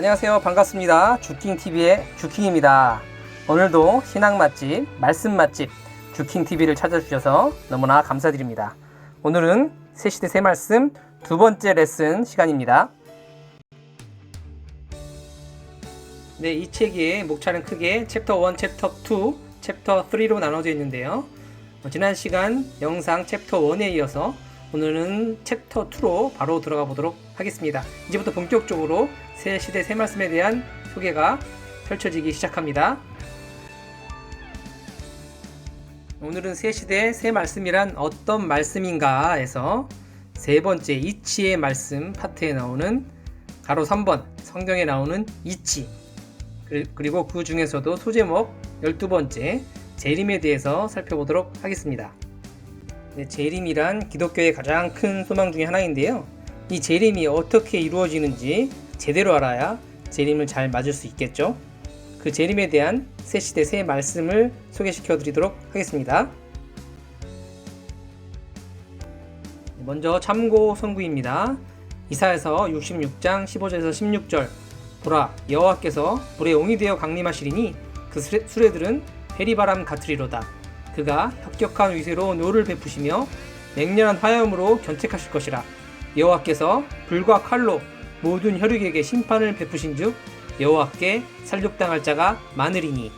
안녕하세요. 반갑습니다. 주킹TV의 주킹입니다. 오늘도 신앙 맛집, 말씀 맛집 주킹TV를 찾아주셔서 너무나 감사드립니다. 오늘은 새시대 새말씀 두 번째 레슨 시간입니다. 네, 이 책의 목차는 크게 챕터 1, 챕터 2, 챕터 3로 나눠져 있는데요. 지난 시간 영상 챕터 1에 이어서 오늘은 챕터 2로 바로 들어가 보도록 하겠습니다. 이제부터 본격적으로 새시대 새말씀에 대한 소개가 펼쳐지기 시작합니다. 오늘은 새시대 새말씀이란 어떤 말씀인가 해서 세 번째 이치의 말씀 파트에 나오는 가로 3번 성경에 나오는 이치, 그리고 그 중에서도 소제목 12번째 재림에 대해서 살펴보도록 하겠습니다. 네, 재림이란 기독교의 가장 큰 소망 중에 하나인데요. 이 재림이 어떻게 이루어지는지 제대로 알아야 재림을 잘 맞을 수 있겠죠. 그 재림에 대한 새시대 새 말씀을 소개시켜 드리도록 하겠습니다. 먼저 참고 선구입니다. 이사야서 66장 15절에서 16절. 보라, 여호와께서 불의 옹이 되어 강림하시리니 그 수레들은 회리바람 같으리로다. 그가 혁격한 위세로 노를 베푸시며 맹렬한 화염으로 견책하실 것이라. 여호와께서 불과 칼로 모든 혈육에게 심판을 베푸신즉 여호와께 살육당할 자가 많으리니.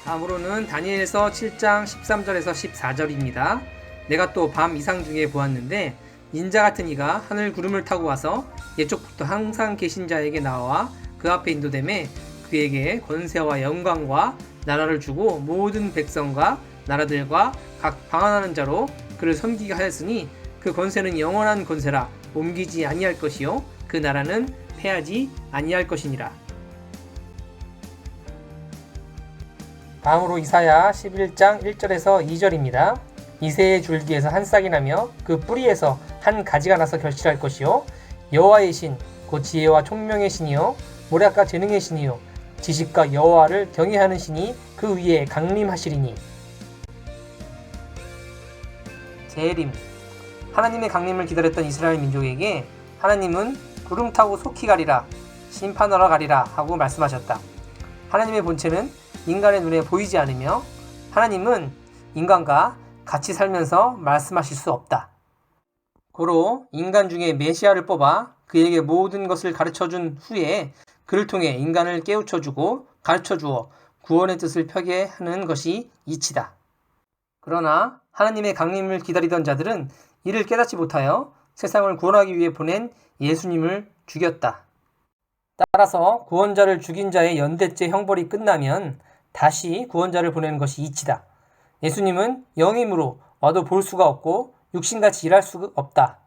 다음으로는 다니엘서 7장 13절에서 14절입니다. 내가 또 밤 이상 중에 보았는데 인자 같은 이가 하늘 구름을 타고 와서 예쪽부터 항상 계신 자에게 나와 그 앞에 인도되매 그에게 권세와 영광과 나라를 주고 모든 백성과 나라들과 각 방언하는 자로 그를 섬기게 하였으니 그 권세는 영원한 권세라 옮기지 아니할 것이요 그 나라는 패하지 아니할 것이니라. 다음으로 이사야 11장 1절에서 2절입니다. 이새의 줄기에서 한 싹이 나며 그 뿌리에서 한 가지가 나서 결실할 것이요 여호와의 신 곧 지혜와 총명의 신이요 모략과 재능의 신이요 지식과 여호와를 경외하는 신이 그 위에 강림하시리니. 재림, 하나님의 강림을 기다렸던 이스라엘 민족에게 하나님은 구름 타고 속히 가리라, 심판하러 가리라 하고 말씀하셨다. 하나님의 본체는 인간의 눈에 보이지 않으며 하나님은 인간과 같이 살면서 말씀하실 수 없다. 고로 인간 중에 메시아를 뽑아 그에게 모든 것을 가르쳐준 후에 그를 통해 인간을 깨우쳐주고 가르쳐주어 구원의 뜻을 펴게 하는 것이 이치다. 그러나 하나님의 강림을 기다리던 자들은 이를 깨닫지 못하여 세상을 구원하기 위해 보낸 예수님을 죽였다. 따라서 구원자를 죽인 자의 연대죄 형벌이 끝나면 다시 구원자를 보내는 것이 이치다. 예수님은 영이므로 와도 볼 수가 없고 육신같이 일할 수가 없다.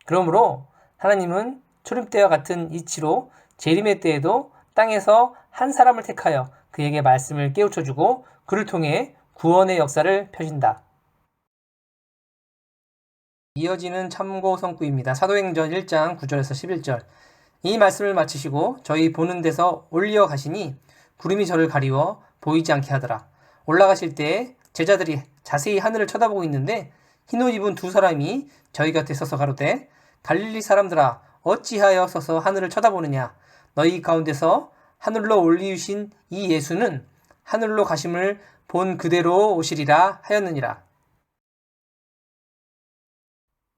그러므로 하나님은 초림 때와 같은 이치로 재림의 때에도 땅에서 한 사람을 택하여 그에게 말씀을 깨우쳐주고 그를 통해 구원의 역사를 펴신다. 이어지는 참고 성구입니다. 사도행전 1장 9절에서 11절. 이 말씀을 마치시고 저희 보는 데서 올려 가시니 구름이 저를 가리워 보이지 않게 하더라. 올라가실 때 제자들이 자세히 하늘을 쳐다보고 있는데 흰옷 입은 두 사람이 저희 곁에 서서 가로되 갈릴리 사람들아 어찌하여 서서 하늘을 쳐다보느냐. 너희 가운데서 하늘로 올리우신 이 예수는 하늘로 가심을 본 그대로 오시리라 하였느니라.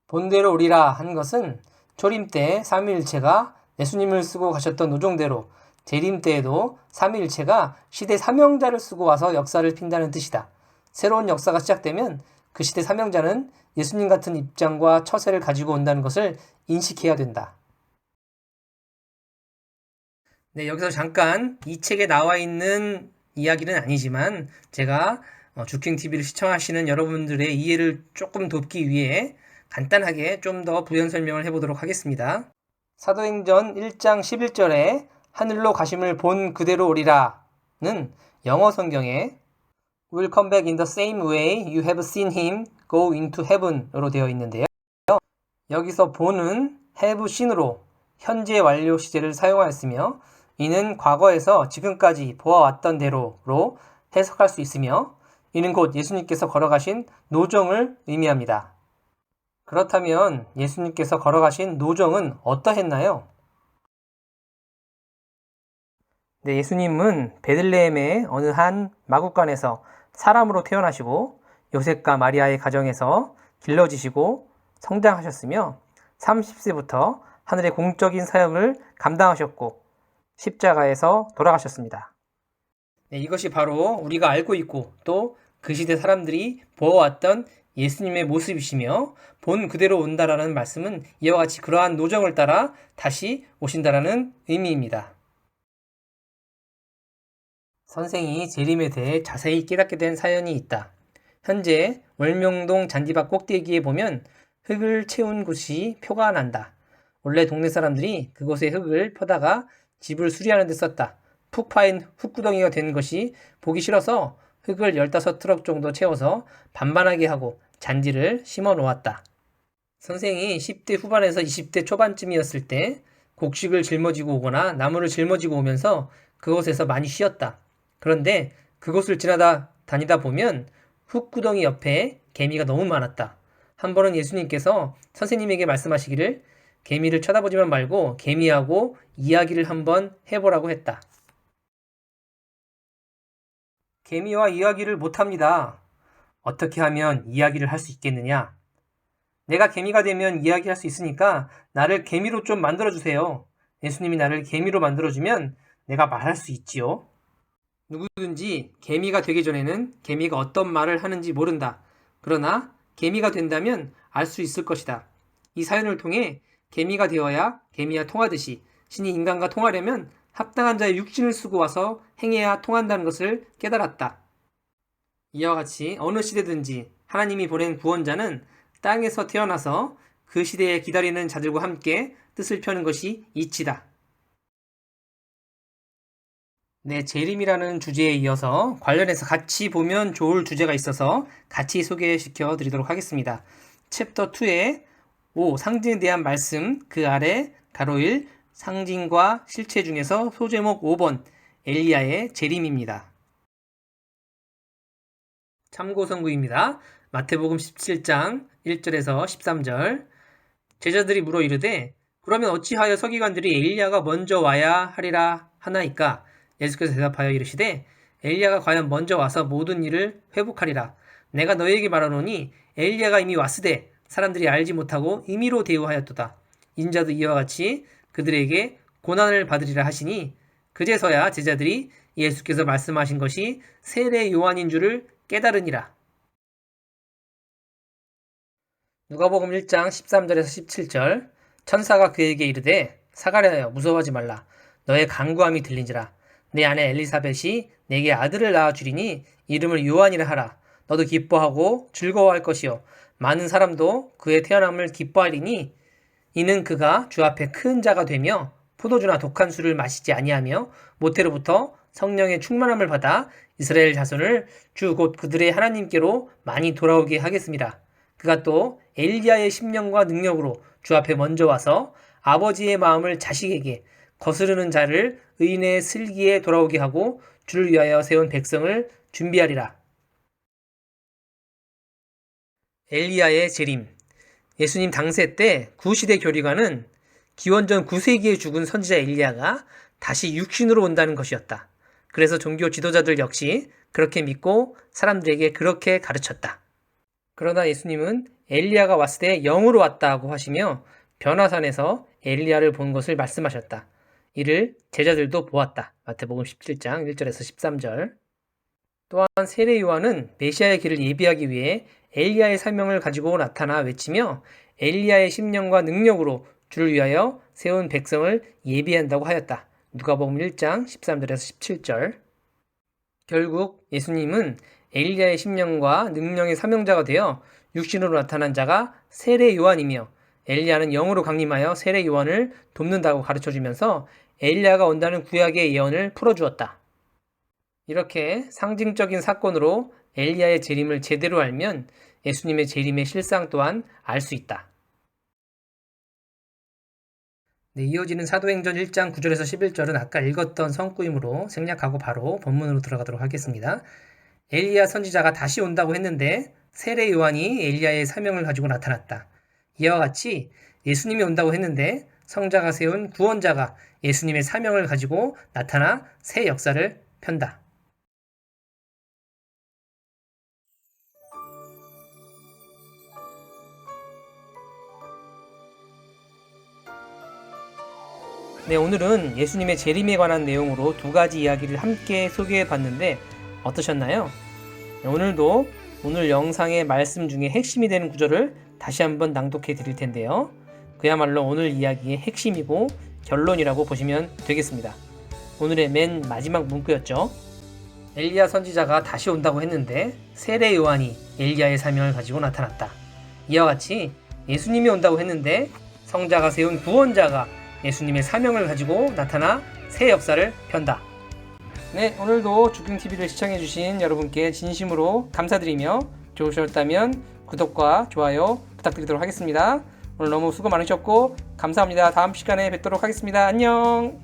본대로 오리라 한 것은 초림 때 삼위일체가 예수님을 쓰고 가셨던 노종대로 재림 때에도 삼위일체가 시대 사명자를 쓰고 와서 역사를 핀다는 뜻이다. 새로운 역사가 시작되면 그 시대 사명자는 예수님 같은 입장과 처세를 가지고 온다는 것을 인식해야 된다. 네, 여기서 잠깐 이 책에 나와 있는 이야기는 아니지만 제가 주킹TV를 시청하시는 여러분들의 이해를 조금 돕기 위해 간단하게 좀 더 부연 설명을 해보도록 하겠습니다. 사도행전 1장 11절에 하늘로 가심을 본 그대로 오리라는 영어 성경에 Will come back in the same way you have seen him go into heaven으로 되어 있는데요. 여기서 본은 have seen으로 현재 완료 시제를 사용하였으며 이는 과거에서 지금까지 보아왔던 대로로 해석할 수 있으며 이는 곧 예수님께서 걸어가신 노정을 의미합니다. 그렇다면 예수님께서 걸어가신 노정은 어떠했나요? 네, 예수님은 베들레헴의 어느 한 마구간에서 사람으로 태어나시고 요셉과 마리아의 가정에서 길러지시고 성장하셨으며 30세부터 하늘의 공적인 사역을 감당하셨고 십자가에서 돌아가셨습니다. 네, 이것이 바로 우리가 알고 있고 또 그 시대 사람들이 보아왔던 예수님의 모습이시며 본 그대로 온다라는 말씀은 이와 같이 그러한 노정을 따라 다시 오신다라는 의미입니다. 선생이 재림에 대해 자세히 깨닫게 된 사연이 있다. 현재 월명동 잔디밭 꼭대기에 보면 흙을 채운 곳이 표가 난다. 원래 동네 사람들이 그곳에 흙을 펴다가 집을 수리하는 데 썼다. 푹 파인 흙구덩이가 된 것이 보기 싫어서 흙을 15트럭 정도 채워서 반반하게 하고 잔디를 심어 놓았다. 선생이 10대 후반에서 20대 초반쯤이었을 때 곡식을 짊어지고 오거나 나무를 짊어지고 오면서 그곳에서 많이 쉬었다. 그런데 그곳을 다니다 보면 흙구덩이 옆에 개미가 너무 많았다. 한 번은 예수님께서 선생님에게 말씀하시기를 개미를 쳐다보지만 말고 개미하고 이야기를 한번 해보라고 했다. 개미와 이야기를 못합니다. 어떻게 하면 이야기를 할 수 있겠느냐? 내가 개미가 되면 이야기할 수 있으니까 나를 개미로 좀 만들어주세요. 예수님이 나를 개미로 만들어주면 내가 말할 수 있지요. 누구든지 개미가 되기 전에는 개미가 어떤 말을 하는지 모른다. 그러나 개미가 된다면 알 수 있을 것이다. 이 사연을 통해 개미가 되어야 개미와 통하듯이 신이 인간과 통하려면 합당한 자의 육신을 쓰고 와서 행해야 통한다는 것을 깨달았다. 이와 같이 어느 시대든지 하나님이 보낸 구원자는 땅에서 태어나서 그 시대에 기다리는 자들과 함께 뜻을 펴는 것이 이치다. 네, 재림이라는 주제에 이어서 관련해서 같이 보면 좋을 주제가 있어서 같이 소개시켜 드리도록 하겠습니다. 챕터 2의 5. 상징에 대한 말씀, 그 아래 가로 1 상징과 실체 중에서 소제목 5번 엘리야의 재림입니다. 참고성구입니다. 마태복음 17장 1절에서 13절. 제자들이 물어 이르되 그러면 어찌하여 서기관들이 엘리야가 먼저 와야 하리라 하나이까? 예수께서 대답하여 이르시되 엘리야가 과연 먼저 와서 모든 일을 회복하리라. 내가 너희에게 말하노니 엘리야가 이미 왔으되 사람들이 알지 못하고 임의로 대우하였도다. 인자도 이와 같이 그들에게 고난을 받으리라 하시니 그제서야 제자들이 예수께서 말씀하신 것이 세례 요한인 줄을 깨달으니라. 누가복음 1장 13절에서 17절. 천사가 그에게 이르되 사가랴여 무서워하지 말라. 너의 간구함이 들린지라. 내 아내 엘리사벳이 내게 아들을 낳아 주리니 이름을 요한이라 하라. 너도 기뻐하고 즐거워할 것이요 많은 사람도 그의 태어남을 기뻐하리니 이는 그가 주 앞에 큰 자가 되며 포도주나 독한 술을 마시지 아니하며 모태로부터 성령의 충만함을 받아 이스라엘 자손을 주 곧 그들의 하나님께로 많이 돌아오게 하겠습니다. 그가 또 엘리야의 심령과 능력으로 주 앞에 먼저 와서 아버지의 마음을 자식에게 거스르는 자를 의인의 슬기에 돌아오게 하고 주를 위하여 세운 백성을 준비하리라. 엘리야의 재림. 예수님 당세 때 구시대 교리관은 기원전 9세기에 죽은 선지자 엘리야가 다시 육신으로 온다는 것이었다. 그래서 종교 지도자들 역시 그렇게 믿고 사람들에게 그렇게 가르쳤다. 그러나 예수님은 엘리야가 왔을 때 영으로 왔다고 하시며 변화산에서 엘리야를 본 것을 말씀하셨다. 이를 제자들도 보았다. 마태복음 17장 1절에서 13절. 또한 세례 요한은 메시아의 길을 예비하기 위해 엘리야의 사명을 가지고 나타나 외치며 엘리야의 심령과 능력으로 주를 위하여 세운 백성을 예비한다고 하였다. 누가복음 1장 13절에서 17절. 결국 예수님은 엘리야의 심령과 능력의 사명자가 되어 육신으로 나타난 자가 세례 요한이며 엘리야는 영으로 강림하여 세례 요한을 돕는다고 가르쳐주면서 엘리야가 온다는 구약의 예언을 풀어주었다. 이렇게 상징적인 사건으로 엘리야의 재림을 제대로 알면 예수님의 재림의 실상 또한 알 수 있다. 네, 이어지는 사도행전 1장 9절에서 11절은 아까 읽었던 성구임으로 생략하고 바로 본문으로 들어가도록 하겠습니다. 엘리야 선지자가 다시 온다고 했는데 세례 요한이 엘리야의 사명을 가지고 나타났다. 이와 같이 예수님이 온다고 했는데 성자가 세운 구원자가 예수님의 사명을 가지고 나타나 새 역사를 편다. 네, 오늘은 예수님의 재림에 관한 내용으로 두 가지 이야기를 함께 소개해 봤는데 어떠셨나요? 네, 오늘도 오늘 영상의 말씀 중에 핵심이 되는 구절을 다시 한번 낭독해 드릴 텐데요. 그야말로 오늘 이야기의 핵심이고 결론이라고 보시면 되겠습니다. 오늘의 맨 마지막 문구였죠. 엘리야 선지자가 다시 온다고 했는데 세례 요한이 엘리야의 사명을 가지고 나타났다. 이와 같이 예수님이 온다고 했는데 성자가 세운 구원자가 예수님의 사명을 가지고 나타나 새 역사를 편다. 네, 오늘도 주경TV를 시청해주신 여러분께 진심으로 감사드리며 좋으셨다면 구독과 좋아요 부탁드리도록 하겠습니다. 오늘 너무 수고 많으셨고 감사합니다. 다음 시간에 뵙도록 하겠습니다. 안녕.